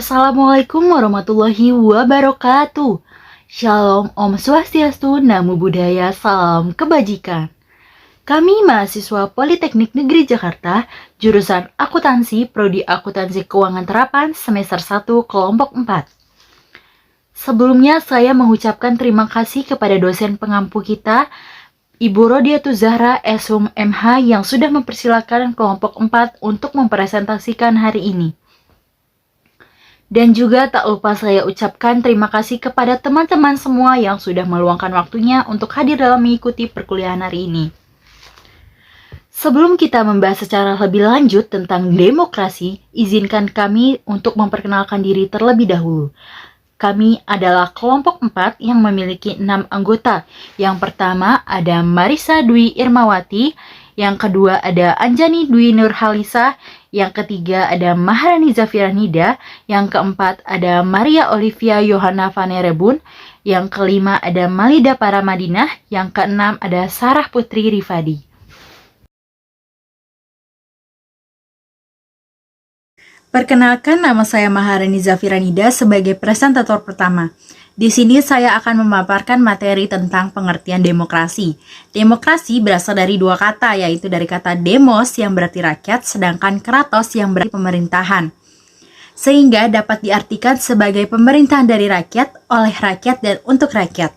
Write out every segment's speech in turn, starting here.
Assalamualaikum warahmatullahi wabarakatuh. Shalom, Om Swastiastu, Namo Buddhaya, Salam Kebajikan. Kami mahasiswa Politeknik Negeri Jakarta, jurusan Akuntansi, Prodi Akuntansi Keuangan Terapan, semester 1, kelompok 4. Sebelumnya saya mengucapkan terima kasih kepada dosen pengampu kita, Ibu Rodiatul Zahra Eshum MH yang sudah mempersilakan kelompok 4 untuk mempresentasikan hari ini. Dan juga tak lupa saya ucapkan terima kasih kepada teman-teman semua yang sudah meluangkan waktunya untuk hadir dalam mengikuti perkuliahan hari ini. Sebelum kita membahas secara lebih lanjut tentang demokrasi, izinkan kami untuk memperkenalkan diri terlebih dahulu. Kami adalah kelompok 4 yang memiliki 6 anggota. Yang pertama ada Marisa Dwi Irmawati, yang kedua ada Anjani Dwi Nurhalisa, yang ketiga ada Maharani Zafira Nida, yang keempat ada Maria Olivia Yohana Vanerebun, yang kelima ada Malida Paramadinah, yang keenam ada Sarah Putri Rifadi. Perkenalkan, nama saya Maharani Zafira Nida sebagai presentator pertama. Di sini saya akan memaparkan materi tentang pengertian demokrasi. Demokrasi berasal dari dua kata, yaitu dari kata demos yang berarti rakyat, sedangkan kratos yang berarti pemerintahan. Sehingga dapat diartikan sebagai pemerintahan dari rakyat, oleh rakyat, dan untuk rakyat.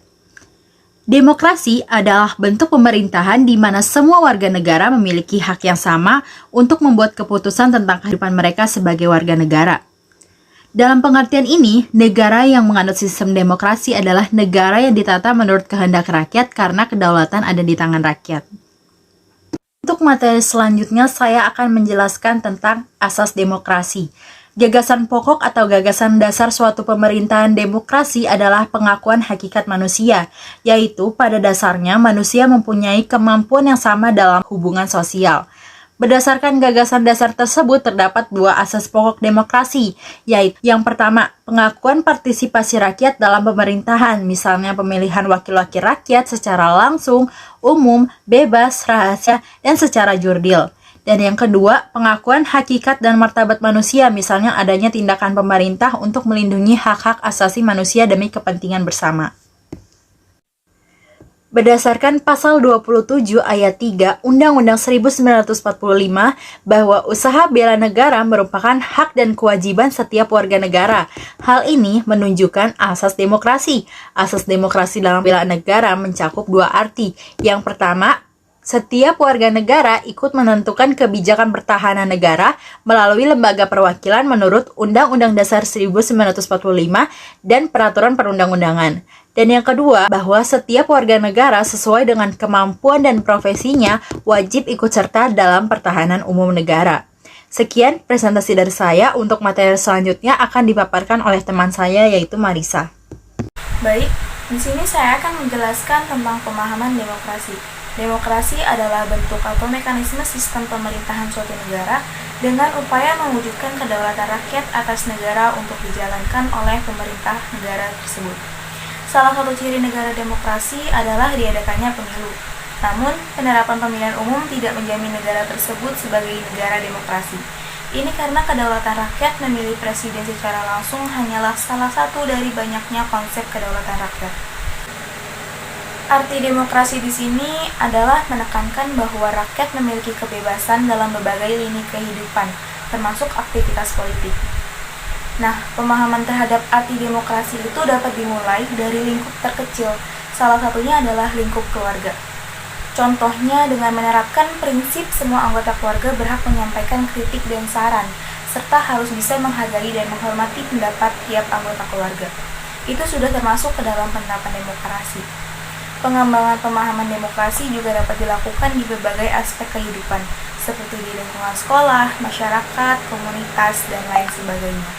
Demokrasi adalah bentuk pemerintahan di mana semua warga negara memiliki hak yang sama untuk membuat keputusan tentang kehidupan mereka sebagai warga negara. Dalam pengertian ini, negara yang menganut sistem demokrasi adalah negara yang ditata menurut kehendak rakyat karena kedaulatan ada di tangan rakyat. Untuk materi selanjutnya, saya akan menjelaskan tentang asas demokrasi. Gagasan pokok atau gagasan dasar suatu pemerintahan demokrasi adalah pengakuan hakikat manusia, yaitu pada dasarnya manusia mempunyai kemampuan yang sama dalam hubungan sosial. Berdasarkan gagasan dasar tersebut terdapat dua asas pokok demokrasi, yaitu yang pertama, pengakuan partisipasi rakyat dalam pemerintahan, misalnya pemilihan wakil-wakil rakyat secara langsung, umum, bebas, rahasia, dan secara jurdil. Dan yang kedua, pengakuan hakikat dan martabat manusia, misalnya adanya tindakan pemerintah untuk melindungi hak-hak asasi manusia demi kepentingan bersama. Berdasarkan pasal 27 ayat 3 Undang-Undang 1945 bahwa usaha bela negara merupakan hak dan kewajiban setiap warga negara. Hal ini menunjukkan asas demokrasi. Asas demokrasi dalam bela negara mencakup dua arti. Yang pertama, setiap warga negara ikut menentukan kebijakan pertahanan negara melalui lembaga perwakilan menurut Undang-Undang Dasar 1945 dan peraturan perundang-undangan. Dan yang kedua, bahwa setiap warga negara sesuai dengan kemampuan dan profesinya wajib ikut serta dalam pertahanan umum negara. Sekian presentasi dari saya. Untuk materi selanjutnya akan dipaparkan oleh teman saya, yaitu Marisa. Baik, di sini saya akan menjelaskan tentang pemahaman demokrasi. Demokrasi adalah bentuk atau mekanisme sistem pemerintahan suatu negara dengan upaya mewujudkan kedaulatan rakyat atas negara untuk dijalankan oleh pemerintah negara tersebut. Salah satu ciri negara demokrasi adalah diadakannya pemilu. Namun, penerapan pemilihan umum tidak menjamin negara tersebut sebagai negara demokrasi. Ini karena kedaulatan rakyat memilih presiden secara langsung hanyalah salah satu dari banyaknya konsep kedaulatan rakyat. Arti demokrasi di sini adalah menekankan bahwa rakyat memiliki kebebasan dalam berbagai lini kehidupan, termasuk aktivitas politik. Nah, pemahaman terhadap arti demokrasi itu dapat dimulai dari lingkup terkecil, salah satunya adalah lingkup keluarga. Contohnya dengan menerapkan prinsip semua anggota keluarga berhak menyampaikan kritik dan saran, serta harus bisa menghargai dan menghormati pendapat tiap anggota keluarga. Itu sudah termasuk ke dalam penerapan demokrasi. Pengembangan pemahaman demokrasi juga dapat dilakukan di berbagai aspek kehidupan, seperti di lingkungan sekolah, masyarakat, komunitas, dan lain sebagainya.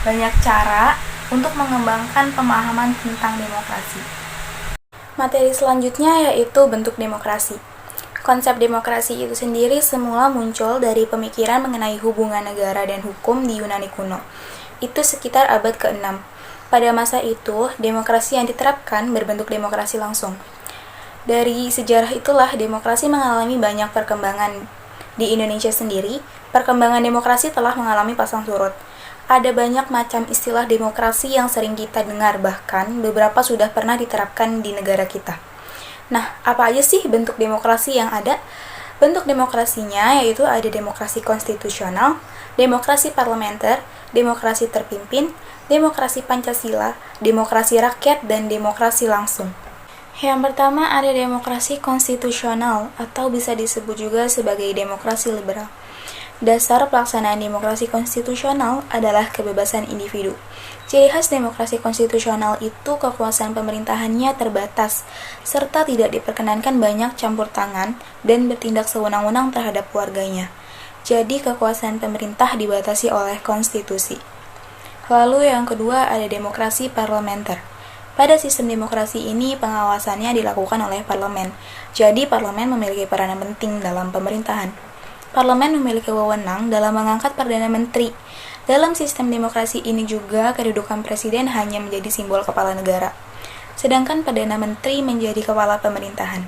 Banyak cara untuk mengembangkan pemahaman tentang demokrasi. Materi selanjutnya yaitu bentuk demokrasi. Konsep demokrasi itu sendiri semula muncul dari pemikiran mengenai hubungan negara dan hukum di Yunani kuno. Itu sekitar abad ke-6. Pada masa itu, demokrasi yang diterapkan berbentuk demokrasi langsung. Dari sejarah itulah demokrasi mengalami banyak perkembangan. Di Indonesia sendiri, perkembangan demokrasi telah mengalami pasang surut. Ada banyak macam istilah demokrasi yang sering kita dengar, bahkan beberapa sudah pernah diterapkan di negara kita. Nah, apa aja sih bentuk demokrasi yang ada? Bentuk demokrasinya yaitu ada demokrasi konstitusional, demokrasi parlementer, demokrasi terpimpin, demokrasi Pancasila, demokrasi rakyat, dan demokrasi langsung. Yang pertama ada demokrasi konstitusional atau bisa disebut juga sebagai demokrasi liberal. Dasar pelaksanaan demokrasi konstitusional adalah kebebasan individu. Ciri khas demokrasi konstitusional itu kekuasaan pemerintahannya terbatas, serta tidak diperkenankan banyak campur tangan dan bertindak sewenang-wenang terhadap warganya. Jadi kekuasaan pemerintah dibatasi oleh konstitusi. Lalu yang kedua ada demokrasi parlementer. Pada sistem demokrasi ini pengawasannya dilakukan oleh parlemen. Jadi parlemen memiliki peranan penting dalam pemerintahan. Parlemen memiliki wewenang dalam mengangkat Perdana Menteri. Dalam sistem demokrasi ini juga kedudukan presiden hanya menjadi simbol kepala negara, sedangkan Perdana Menteri menjadi kepala pemerintahan.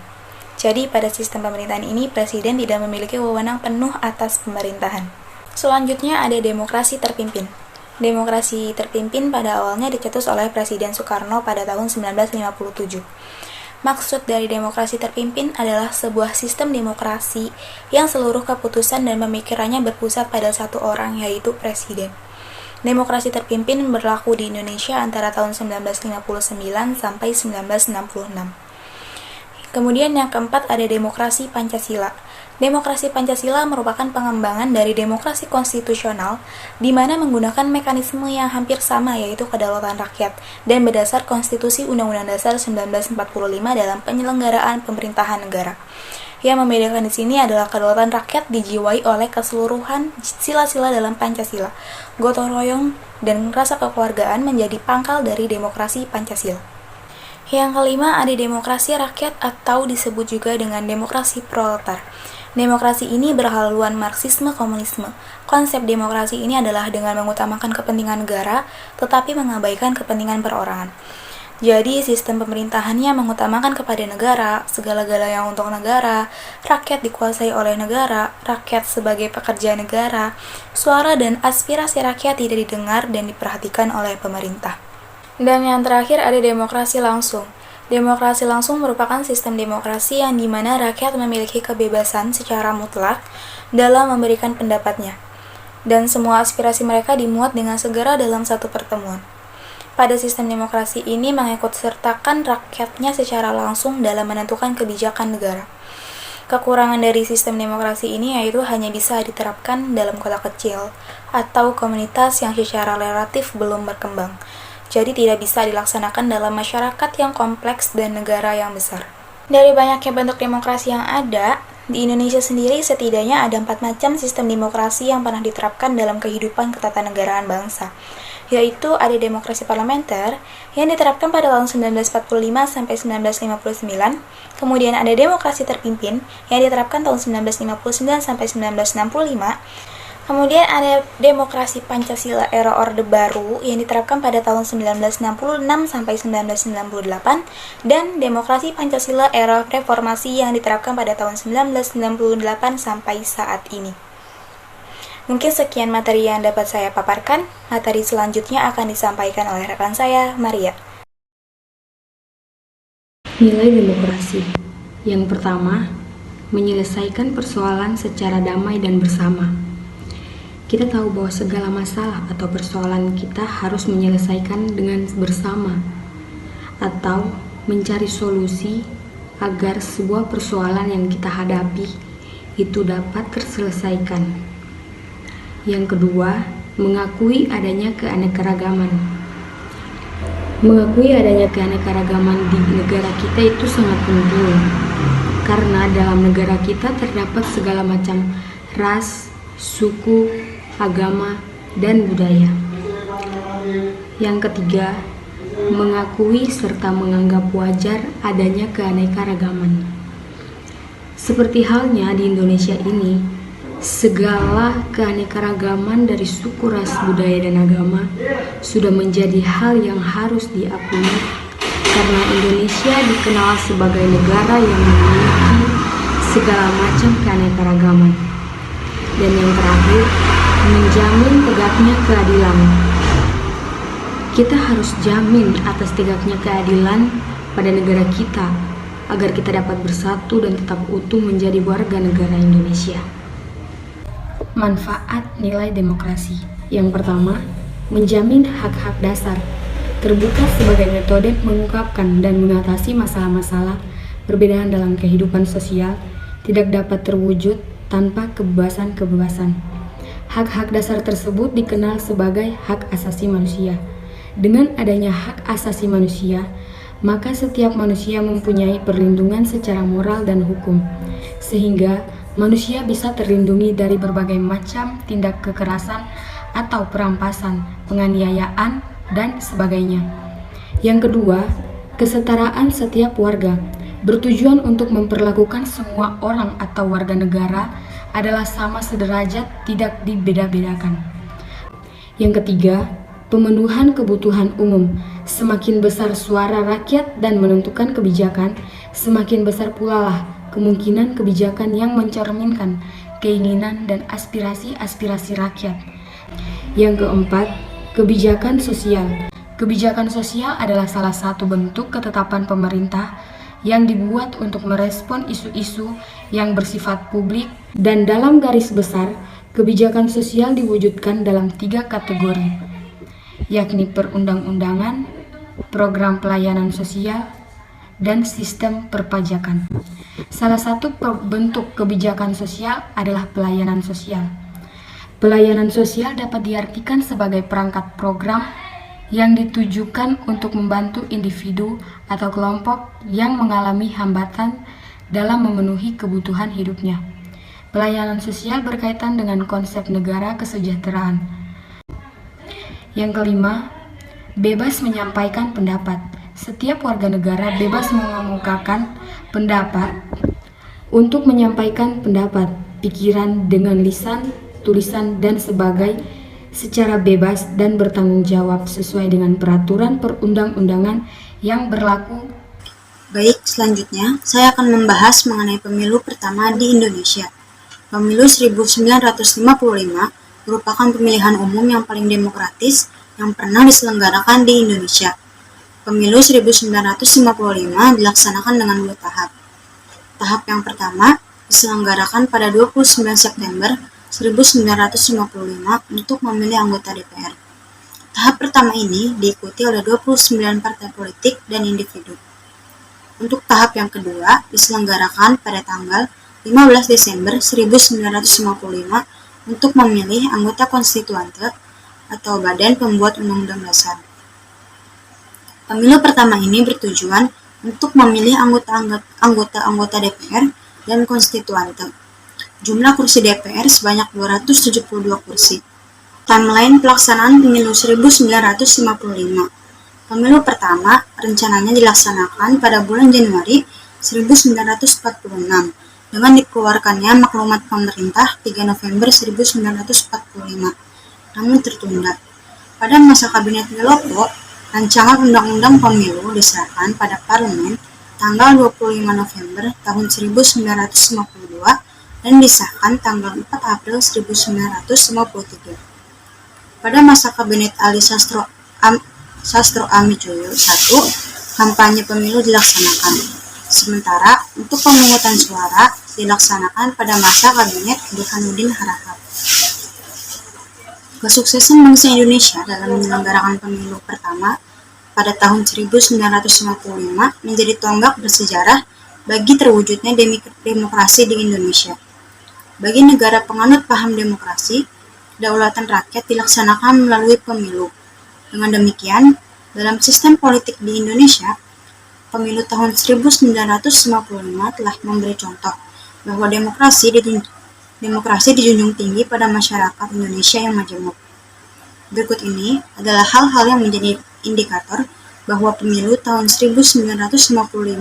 Jadi pada sistem pemerintahan ini presiden tidak memiliki wewenang penuh atas pemerintahan. Selanjutnya ada demokrasi terpimpin. Demokrasi terpimpin pada awalnya dicetus oleh Presiden Soekarno pada tahun 1957. Maksud dari demokrasi terpimpin adalah sebuah sistem demokrasi yang seluruh keputusan dan pemikirannya berpusat pada satu orang, yaitu presiden. Demokrasi terpimpin berlaku di Indonesia antara tahun 1959 sampai 1966. Kemudian yang keempat ada demokrasi Pancasila. Demokrasi Pancasila merupakan pengembangan dari demokrasi konstitusional di mana menggunakan mekanisme yang hampir sama, yaitu kedaulatan rakyat dan berdasar Konstitusi Undang-Undang Dasar 1945 dalam penyelenggaraan pemerintahan negara. Yang membedakan di sini adalah kedaulatan rakyat dijiwai oleh keseluruhan sila-sila dalam Pancasila. Gotong royong dan rasa kekeluargaan menjadi pangkal dari demokrasi Pancasila. Yang kelima ada demokrasi rakyat atau disebut juga dengan demokrasi proletar. Demokrasi ini berhaluan Marxisme-Komunisme. Konsep demokrasi ini adalah dengan mengutamakan kepentingan negara, tetapi mengabaikan kepentingan perorangan. Jadi, sistem pemerintahannya mengutamakan kepada negara, segala-galanya untuk negara, rakyat dikuasai oleh negara, rakyat sebagai pekerja negara, suara dan aspirasi rakyat tidak didengar dan diperhatikan oleh pemerintah. Dan yang terakhir ada demokrasi langsung. Demokrasi langsung merupakan sistem demokrasi yang dimana rakyat memiliki kebebasan secara mutlak dalam memberikan pendapatnya, dan semua aspirasi mereka dimuat dengan segera dalam satu pertemuan. Pada sistem demokrasi ini mengikutsertakan rakyatnya secara langsung dalam menentukan kebijakan negara. Kekurangan dari sistem demokrasi ini yaitu hanya bisa diterapkan dalam kota kecil atau komunitas yang secara relatif belum berkembang. Jadi tidak bisa dilaksanakan dalam masyarakat yang kompleks dan negara yang besar. Dari banyaknya bentuk demokrasi yang ada, di Indonesia sendiri setidaknya ada 4 macam sistem demokrasi yang pernah diterapkan dalam kehidupan ketatanegaraan bangsa, yaitu ada demokrasi parlementer yang diterapkan pada tahun 1945 sampai 1959, kemudian ada demokrasi terpimpin yang diterapkan tahun 1959 sampai 1965, kemudian ada demokrasi Pancasila era Orde Baru yang diterapkan pada tahun 1966 sampai 1998 dan demokrasi Pancasila era Reformasi yang diterapkan pada tahun 1998 sampai saat ini. Mungkin sekian materi yang dapat saya paparkan. Materi selanjutnya akan disampaikan oleh rekan saya, Maria. Nilai demokrasi. Yang pertama, menyelesaikan persoalan secara damai dan bersama. Kita tahu bahwa segala masalah atau persoalan kita harus menyelesaikan dengan bersama atau mencari solusi agar sebuah persoalan yang kita hadapi itu dapat terselesaikan. Yang kedua, mengakui adanya keanekaragaman. Mengakui adanya keanekaragaman di negara kita itu sangat penting karena dalam negara kita terdapat segala macam ras, suku, agama, dan budaya. Yang ketiga, mengakui serta menganggap wajar adanya keanekaragaman. Seperti halnya di Indonesia ini, segala keanekaragaman dari suku, ras, budaya, dan agama sudah menjadi hal yang harus diakui karena Indonesia dikenal sebagai negara yang memiliki segala macam keanekaragaman. Dan yang terakhir, menjamin tegaknya keadilan. Kita harus jamin atas tegaknya keadilan pada negara kita agar kita dapat bersatu dan tetap utuh menjadi warga negara Indonesia. Manfaat nilai demokrasi. Yang pertama, menjamin hak-hak dasar. Terbuka sebagai metode mengungkapkan dan mengatasi masalah-masalah perbedaan dalam kehidupan sosial tidak dapat terwujud tanpa kebebasan-kebebasan. Hak-hak dasar tersebut dikenal sebagai hak asasi manusia. Dengan adanya hak asasi manusia, maka setiap manusia mempunyai perlindungan secara moral dan hukum, sehingga manusia bisa terlindungi dari berbagai macam tindak kekerasan atau perampasan, penganiayaan, dan sebagainya. Yang kedua, kesetaraan setiap warga bertujuan untuk memperlakukan semua orang atau warga negara adalah sama sederajat, tidak dibeda-bedakan. Yang ketiga, pemenuhan kebutuhan umum. Semakin besar suara rakyat dan menentukan kebijakan, semakin besar pula lah kemungkinan kebijakan yang mencerminkan keinginan dan aspirasi-aspirasi rakyat. Yang keempat, kebijakan sosial. Kebijakan sosial adalah salah satu bentuk ketetapan pemerintah yang dibuat untuk merespon isu-isu yang bersifat publik, dan dalam garis besar, kebijakan sosial diwujudkan dalam 3 kategori, yakni perundang-undangan, program pelayanan sosial, dan sistem perpajakan. Salah satu bentuk kebijakan sosial adalah pelayanan sosial. Pelayanan sosial dapat diartikan sebagai perangkat program yang ditujukan untuk membantu individu atau kelompok yang mengalami hambatan dalam memenuhi kebutuhan hidupnya. Pelayanan sosial berkaitan dengan konsep negara kesejahteraan. Yang kelima, bebas menyampaikan pendapat. Setiap warga negara bebas mengemukakan pendapat untuk menyampaikan pendapat, pikiran dengan lisan, tulisan, dan sebagainya secara bebas dan bertanggung jawab sesuai dengan peraturan perundang-undangan yang berlaku. Baik, selanjutnya saya akan membahas mengenai pemilu pertama di Indonesia. Pemilu 1955 merupakan pemilihan umum yang paling demokratis yang pernah diselenggarakan di Indonesia. Pemilu 1955 dilaksanakan dengan 2 tahap. Tahap yang pertama diselenggarakan pada 29 September 1955 untuk memilih anggota DPR. Tahap pertama ini diikuti oleh 29 partai politik dan individu. Untuk tahap yang kedua diselenggarakan pada tanggal 15 Desember 1955 untuk memilih anggota konstituante atau badan pembuat undang-undang dasar. Pemilu pertama ini bertujuan untuk memilih anggota DPR dan konstituante. Jumlah kursi DPR sebanyak 272 kursi. Timeline pelaksanaan pemilu 1955. Pemilu pertama rencananya dilaksanakan pada bulan Januari 1946 dengan dikeluarkannya maklumat pemerintah 3 November 1945, namun tertunda. Pada masa Kabinet Wilopo, rancangan Undang-Undang Pemilu disahkan pada Parlemen tanggal 25 November tahun 1952 dan disahkan tanggal 4 April 1953. Pada masa Kabinet Ali Sastro Amijoyo I, kampanye pemilu dilaksanakan. Sementara untuk pemungutan suara dilaksanakan pada masa Kabinet Burhanuddin Harahap. Kesuksesan bangsa Indonesia dalam menyelenggarakan pemilu pertama pada tahun 1955 menjadi tonggak bersejarah bagi terwujudnya demokrasi di Indonesia. Bagi negara penganut paham demokrasi, kedaulatan rakyat dilaksanakan melalui pemilu. Dengan demikian, dalam sistem politik di Indonesia, pemilu tahun 1955 telah memberi contoh bahwa demokrasi dijunjung tinggi pada masyarakat Indonesia yang majemuk. Berikut ini adalah hal-hal yang menjadi indikator bahwa pemilu tahun 1955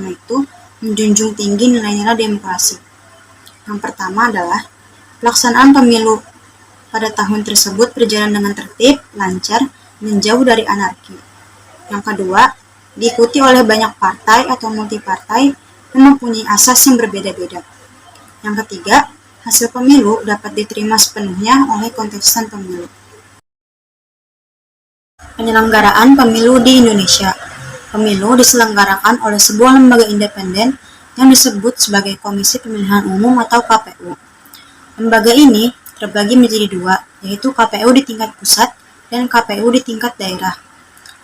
itu menjunjung tinggi nilai-nilai demokrasi. Yang pertama adalah pelaksanaan pemilu pada tahun tersebut berjalan dengan tertib, lancar, dan jauh dari anarki. Yang kedua, diikuti oleh banyak partai atau multipartai yang mempunyai asas yang berbeda-beda. Yang ketiga, hasil pemilu dapat diterima sepenuhnya oleh kontestan pemilu. Penyelenggaraan pemilu di Indonesia. Pemilu diselenggarakan oleh sebuah lembaga independen yang disebut sebagai Komisi Pemilihan Umum atau KPU. Lembaga ini terbagi menjadi dua, yaitu KPU di tingkat pusat dan KPU di tingkat daerah.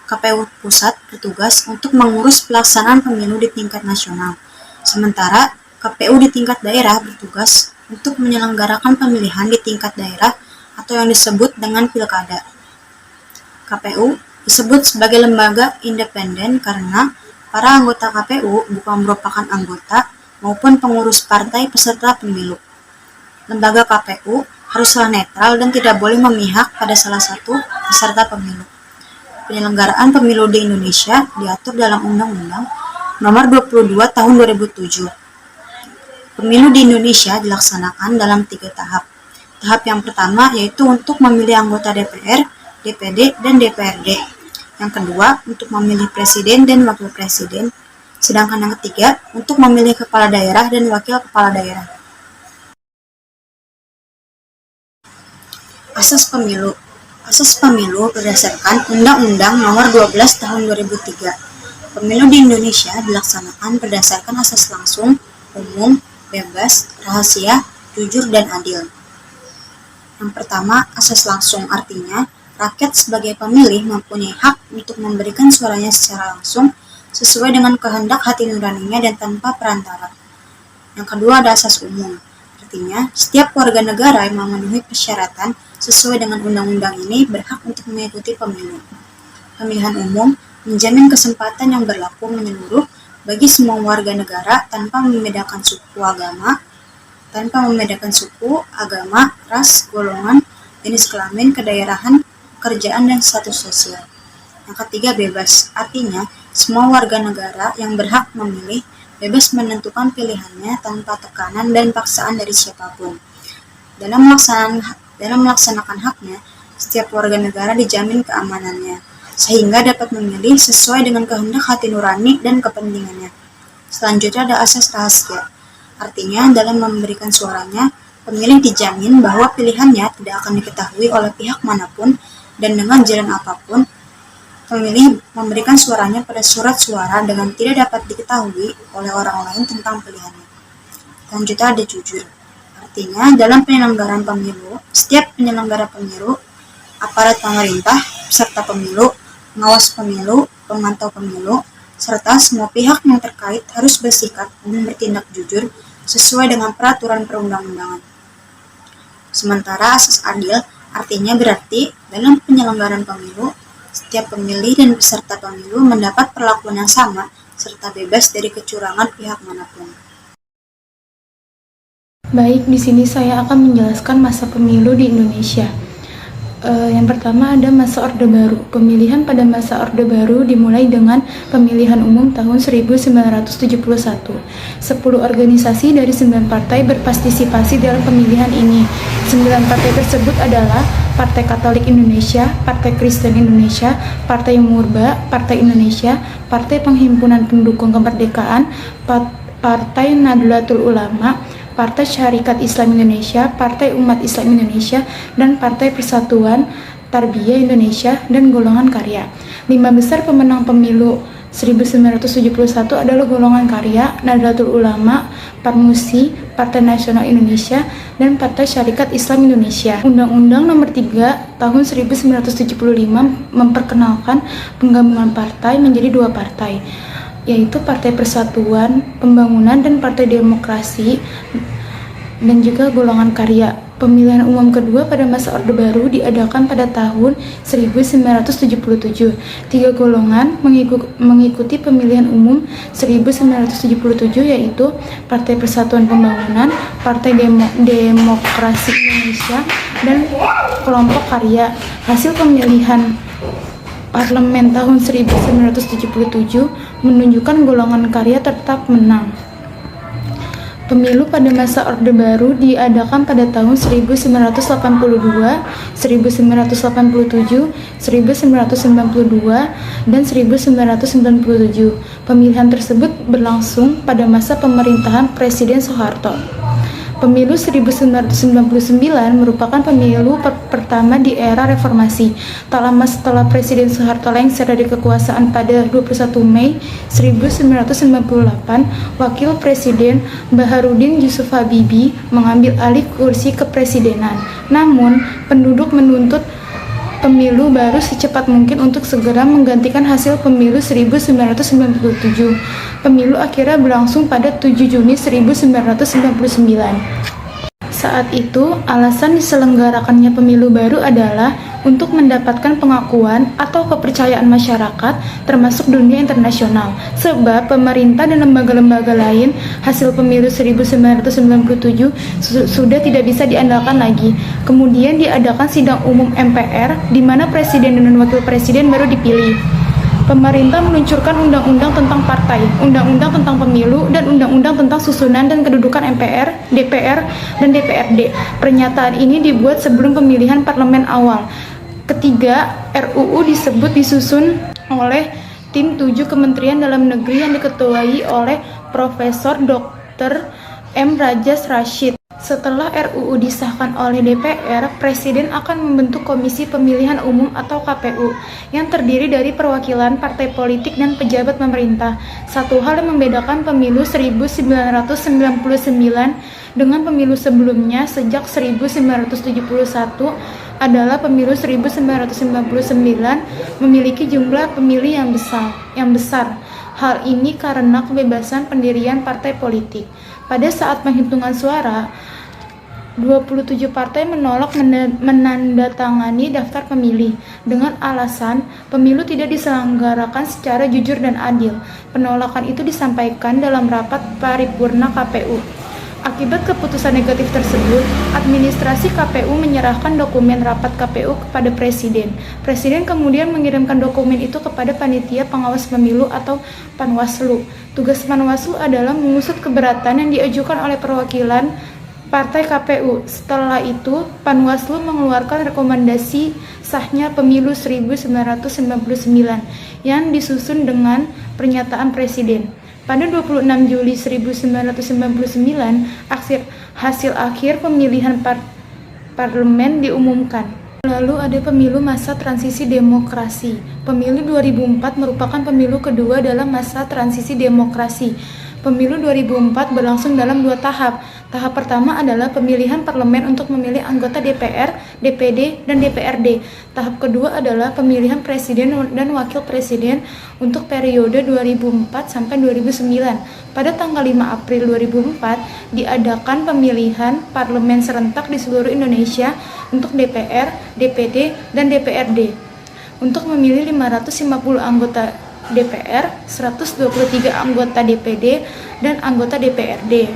KPU pusat bertugas untuk mengurus pelaksanaan pemilu di tingkat nasional, sementara KPU di tingkat daerah bertugas untuk menyelenggarakan pemilihan di tingkat daerah atau yang disebut dengan pilkada. KPU disebut sebagai lembaga independen karena para anggota KPU bukan merupakan anggota maupun pengurus partai peserta pemilu. Lembaga KPU haruslah netral dan tidak boleh memihak pada salah satu peserta pemilu. Penyelenggaraan pemilu di Indonesia diatur dalam Undang-Undang Nomor 22 Tahun 2007. Pemilu di Indonesia dilaksanakan dalam 3 tahap. Tahap yang pertama yaitu untuk memilih anggota DPR, DPD, dan DPRD. Yang kedua untuk memilih presiden dan wakil presiden. Sedangkan yang ketiga untuk memilih kepala daerah dan wakil kepala daerah. Asas pemilu. Asas pemilu berdasarkan Undang-Undang Nomor 12 Tahun 2003. Pemilu di Indonesia dilaksanakan berdasarkan asas langsung, umum, bebas, rahasia, jujur, dan adil. Yang pertama, asas langsung artinya rakyat sebagai pemilih mempunyai hak untuk memberikan suaranya secara langsung sesuai dengan kehendak hati nuraninya dan tanpa perantara. Yang kedua ada asas umum. Artinya, setiap warga negara yang memenuhi persyaratan sesuai dengan undang-undang ini berhak untuk mengikuti pemilu. Pemilihan umum menjamin kesempatan yang berlaku menyeluruh bagi semua warga negara tanpa membedakan suku, agama, ras, golongan, jenis kelamin, kedaerahan, pekerjaan, dan status sosial. Yang ketiga bebas, artinya semua warga negara yang berhak memilih bebas menentukan pilihannya tanpa tekanan dan paksaan dari siapapun. Dalam melaksanakan haknya, setiap warga negara dijamin keamanannya, sehingga dapat memilih sesuai dengan kehendak hati nurani dan kepentingannya. Selanjutnya ada asas rahasia, artinya dalam memberikan suaranya, pemilih dijamin bahwa pilihannya tidak akan diketahui oleh pihak manapun dan dengan jalan apapun. Pemilih memberikan suaranya pada surat suara dengan tidak dapat diketahui oleh orang lain tentang pilihannya. Selanjutnya ada jujur. Artinya, dalam penyelenggaraan pemilu, setiap penyelenggara pemilu, aparat pemerintah, peserta pemilu, pengawas pemilu, pemantau pemilu, serta semua pihak yang terkait harus bersikap dan bertindak jujur sesuai dengan peraturan perundang-undangan. Sementara asas adil artinya berarti dalam penyelenggaraan pemilu, setiap pemilih dan peserta pemilu mendapat perlakuan yang sama serta bebas dari kecurangan pihak manapun. Baik, di sini saya akan menjelaskan masa pemilu di Indonesia. Yang pertama ada masa Orde Baru. Pemilihan pada masa Orde Baru dimulai dengan pemilihan umum tahun 1971. 10 organisasi dari 9 partai berpartisipasi dalam pemilihan ini. 9 partai tersebut adalah Partai Katolik Indonesia, Partai Kristen Indonesia, Partai Murba, Partai Indonesia, Partai Penghimpunan Pendukung Kemerdekaan, Partai Nahdlatul Ulama, Partai Syarikat Islam Indonesia, Partai Umat Islam Indonesia, dan Partai Persatuan Tarbiyah Indonesia dan golongan karya. 5 besar pemenang pemilu 1971 adalah golongan karya, Nahdlatul Ulama, Parmusi, Partai Nasional Indonesia, dan Partai Syarikat Islam Indonesia. Undang-Undang Nomor 3 Tahun 1975 memperkenalkan penggabungan partai menjadi 2 partai, yaitu Partai Persatuan Pembangunan dan Partai Demokrasi, dan juga golongan karya. Pemilihan umum kedua pada masa Orde Baru diadakan pada tahun 1977. 3 golongan mengikuti pemilihan umum 1977, yaitu Partai Persatuan Pembangunan, Partai Demokrasi Indonesia, dan kelompok karya. Hasil pemilihan Parlemen tahun 1977 menunjukkan golongan karya tetap menang. Pemilu pada masa Orde Baru diadakan pada tahun 1982, 1987, 1992, dan 1997. Pemilihan tersebut berlangsung pada masa pemerintahan Presiden Soeharto. Pemilu 1999 merupakan pemilu pertama di era reformasi. Tak lama setelah Presiden Soeharto lengser dari kekuasaan pada 21 Mei 1998, Wakil Presiden Baharudin Yusuf Habibie mengambil alih kursi kepresidenan. Namun, penduduk menuntut pemilu baru secepat mungkin untuk segera menggantikan hasil pemilu 1997. Pemilu akhirnya berlangsung pada 7 Juni 1999. Saat itu, alasan diselenggarakannya pemilu baru adalah untuk mendapatkan pengakuan atau kepercayaan masyarakat termasuk dunia internasional. Sebab pemerintah dan lembaga-lembaga lain hasil pemilu 1997 sudah tidak bisa diandalkan lagi. Kemudian diadakan sidang umum MPR di mana presiden dan wakil presiden baru dipilih. Pemerintah meluncurkan undang-undang tentang partai, undang-undang tentang pemilu, dan undang-undang tentang susunan dan kedudukan MPR, DPR, dan DPRD. Pernyataan ini dibuat sebelum pemilihan parlemen awal. Ketiga, RUU disusun oleh tim 7 Kementerian Dalam Negeri yang diketuai oleh Profesor Dr. M. Rajas Rashid. Setelah RUU disahkan oleh DPR, Presiden akan membentuk Komisi Pemilihan Umum atau KPU yang terdiri dari perwakilan partai politik dan pejabat pemerintah. Satu hal yang membedakan pemilu 1999 dengan pemilu sebelumnya sejak 1971 adalah pemilu 1999 memiliki jumlah pemilih yang besar. Hal ini karena kebebasan pendirian partai politik. Pada saat penghitungan suara, 27 partai menolak menandatangani daftar pemilih dengan alasan pemilu tidak diselenggarakan secara jujur dan adil. Penolakan itu disampaikan dalam rapat paripurna KPU. Akibat keputusan negatif tersebut, administrasi KPU menyerahkan dokumen rapat KPU kepada Presiden. Presiden kemudian mengirimkan dokumen itu kepada Panitia Pengawas Pemilu atau Panwaslu. Tugas Panwaslu adalah mengusut keberatan yang diajukan oleh perwakilan partai KPU. Setelah itu, Panwaslu mengeluarkan rekomendasi sahnya pemilu 1999 yang disusun dengan pernyataan Presiden. Pada 26 Juli 1999, hasil akhir pemilihan parlemen diumumkan. Lalu ada pemilu masa transisi demokrasi. Pemilu 2004 merupakan pemilu kedua dalam masa transisi demokrasi. Pemilu 2004 berlangsung dalam 2 tahap. Tahap pertama adalah pemilihan parlemen untuk memilih anggota DPR, DPD, dan DPRD. Tahap kedua adalah pemilihan presiden dan wakil presiden untuk periode 2004 sampai 2009. Pada tanggal 5 April 2004 diadakan pemilihan parlemen serentak di seluruh Indonesia untuk DPR, DPD, dan DPRD. Untuk memilih 550 anggota DPR, 123 anggota DPD, dan anggota DPRD.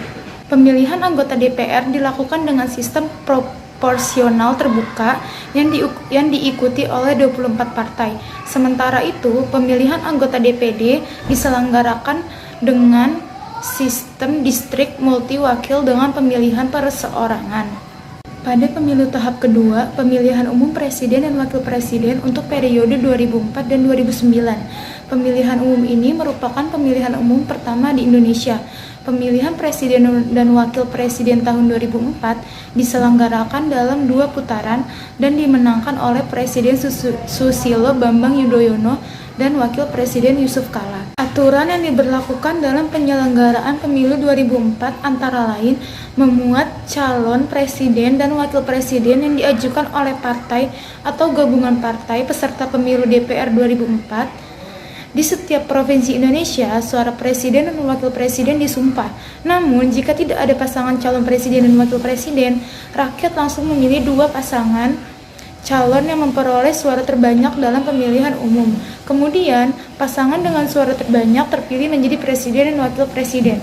Pemilihan anggota DPR dilakukan dengan sistem proporsional terbuka yang diikuti oleh 24 partai. Sementara itu, pemilihan anggota DPD diselenggarakan dengan sistem distrik multi wakil dengan pemilihan perseorangan. Pada pemilu tahap kedua, pemilihan umum presiden dan wakil presiden untuk periode 2004 dan 2009. Pemilihan umum ini merupakan pemilihan umum pertama di Indonesia. Pemilihan presiden dan wakil presiden tahun 2004 diselenggarakan dalam 2 putaran dan dimenangkan oleh Presiden Susilo Bambang Yudhoyono dan Wakil Presiden Yusuf Kala. Aturan yang diberlakukan dalam penyelenggaraan pemilu 2004 antara lain memuat calon presiden dan wakil presiden yang diajukan oleh partai atau gabungan partai peserta pemilu DPR 2004. Di setiap provinsi Indonesia, suara presiden dan wakil presiden disumpah. Namun, jika tidak ada pasangan calon presiden dan wakil presiden, rakyat langsung memilih 2 pasangan calon yang memperoleh suara terbanyak dalam pemilihan umum. Kemudian, pasangan dengan suara terbanyak terpilih menjadi presiden dan wakil presiden.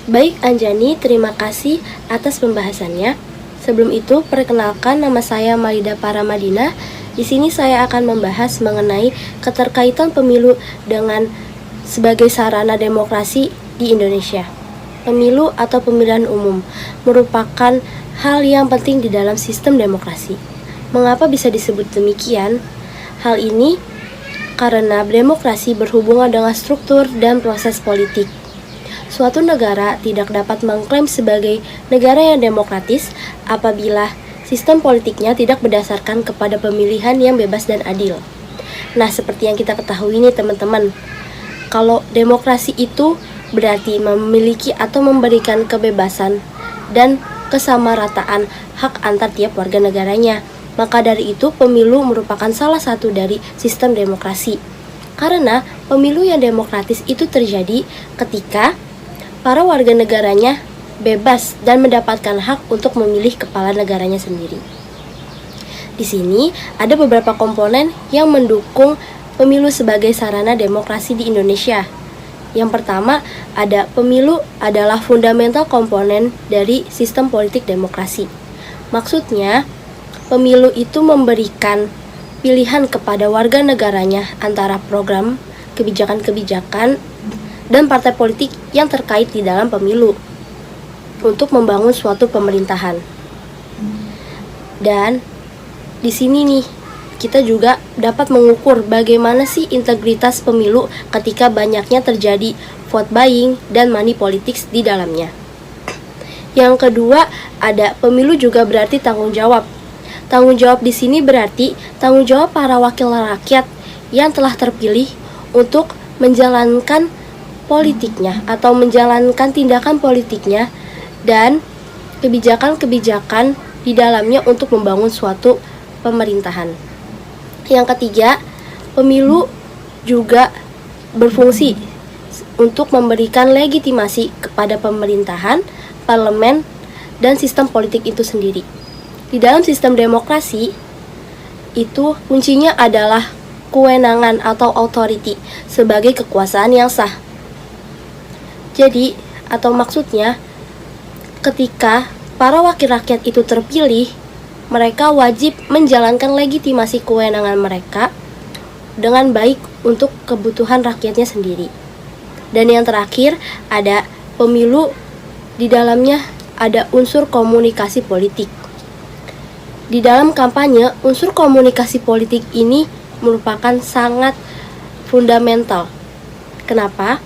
Baik Anjani, terima kasih atas pembahasannya. Sebelum itu, perkenalkan nama saya Maida Paramadina. Di sini saya akan membahas mengenai keterkaitan pemilu dengan sebagai sarana demokrasi di Indonesia. Pemilu atau pemilihan umum merupakan hal yang penting di dalam sistem demokrasi. Mengapa bisa disebut demikian? Hal ini karena demokrasi berhubungan dengan struktur dan proses politik. Suatu negara tidak dapat mengklaim sebagai negara yang demokratis apabila sistem politiknya tidak berdasarkan kepada pemilihan yang bebas dan adil. Nah, seperti yang kita ketahui nih teman-teman, kalau demokrasi itu berarti memiliki atau memberikan kebebasan dan kesamarataan hak antar tiap warga negaranya. Maka dari itu, pemilu merupakan salah satu dari sistem demokrasi. Karena pemilu yang demokratis itu terjadi ketika para warga negaranya bebas dan mendapatkan hak untuk memilih kepala negaranya sendiri. Di sini ada beberapa komponen yang mendukung pemilu sebagai sarana demokrasi di Indonesia. Yang pertama, ada pemilu adalah fundamental komponen dari sistem politik demokrasi. Maksudnya, pemilu itu memberikan pilihan kepada warga negaranya antara program, kebijakan-kebijakan, dan partai politik yang terkait di dalam pemilu untuk membangun suatu pemerintahan. Dan di sini nih, kita juga dapat mengukur bagaimana sih integritas pemilu ketika banyaknya terjadi vote buying dan money politics di dalamnya. Yang kedua, ada pemilu juga berarti tanggung jawab. Tanggung jawab di sini berarti tanggung jawab para wakil rakyat yang telah terpilih untuk menjalankan politiknya atau menjalankan tindakan politiknya dan kebijakan-kebijakan di dalamnya untuk membangun suatu pemerintahan. Yang ketiga, pemilu juga berfungsi untuk memberikan legitimasi kepada pemerintahan, parlemen, dan sistem politik itu sendiri. Di dalam sistem demokrasi, itu kuncinya adalah kewenangan atau authority sebagai kekuasaan yang sah. Jadi, atau maksudnya, ketika para wakil rakyat itu terpilih, mereka wajib menjalankan legitimasi kewenangan mereka dengan baik untuk kebutuhan rakyatnya sendiri. Dan yang terakhir, ada pemilu, di dalamnya ada unsur komunikasi politik. Di dalam kampanye, unsur komunikasi politik ini merupakan sangat fundamental. Kenapa?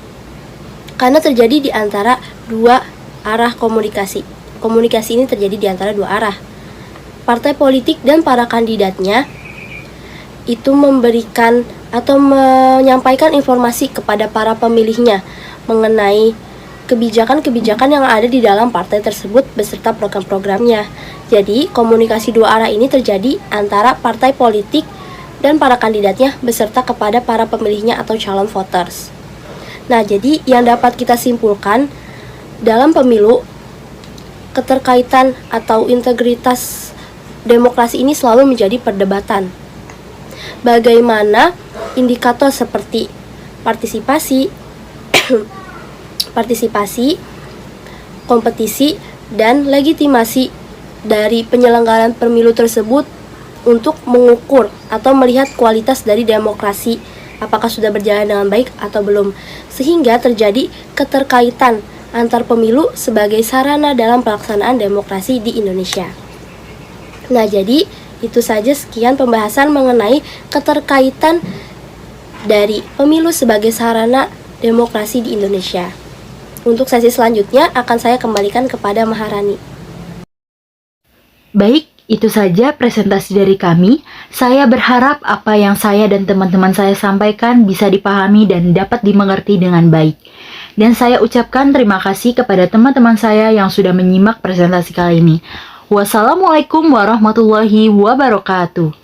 Karena terjadi di antara dua arah komunikasi. Komunikasi ini terjadi di antara dua arah. Partai politik dan para kandidatnya itu memberikan atau menyampaikan informasi kepada para pemilihnya mengenai kebijakan-kebijakan yang ada di dalam partai tersebut beserta program-programnya. Jadi, komunikasi dua arah ini terjadi antara partai politik dan para kandidatnya beserta kepada para pemilihnya atau calon voters. Nah, jadi yang dapat kita simpulkan dalam pemilu, keterkaitan atau integritas demokrasi ini selalu menjadi perdebatan. Bagaimana indikator seperti partisipasi, kompetisi, dan legitimasi dari penyelenggaraan pemilu tersebut untuk mengukur atau melihat kualitas dari demokrasi, apakah sudah berjalan dengan baik atau belum, sehingga terjadi keterkaitan antar pemilu sebagai sarana dalam pelaksanaan demokrasi di Indonesia. Nah, jadi itu saja sekian pembahasan mengenai keterkaitan dari pemilu sebagai sarana demokrasi di Indonesia. Untuk sesi selanjutnya akan saya kembalikan kepada Maharani. Baik, itu saja presentasi dari kami. Saya berharap apa yang saya dan teman-teman saya sampaikan bisa dipahami dan dapat dimengerti dengan baik. Dan saya ucapkan terima kasih kepada teman-teman saya yang sudah menyimak presentasi kali ini. Wassalamualaikum warahmatullahi wabarakatuh.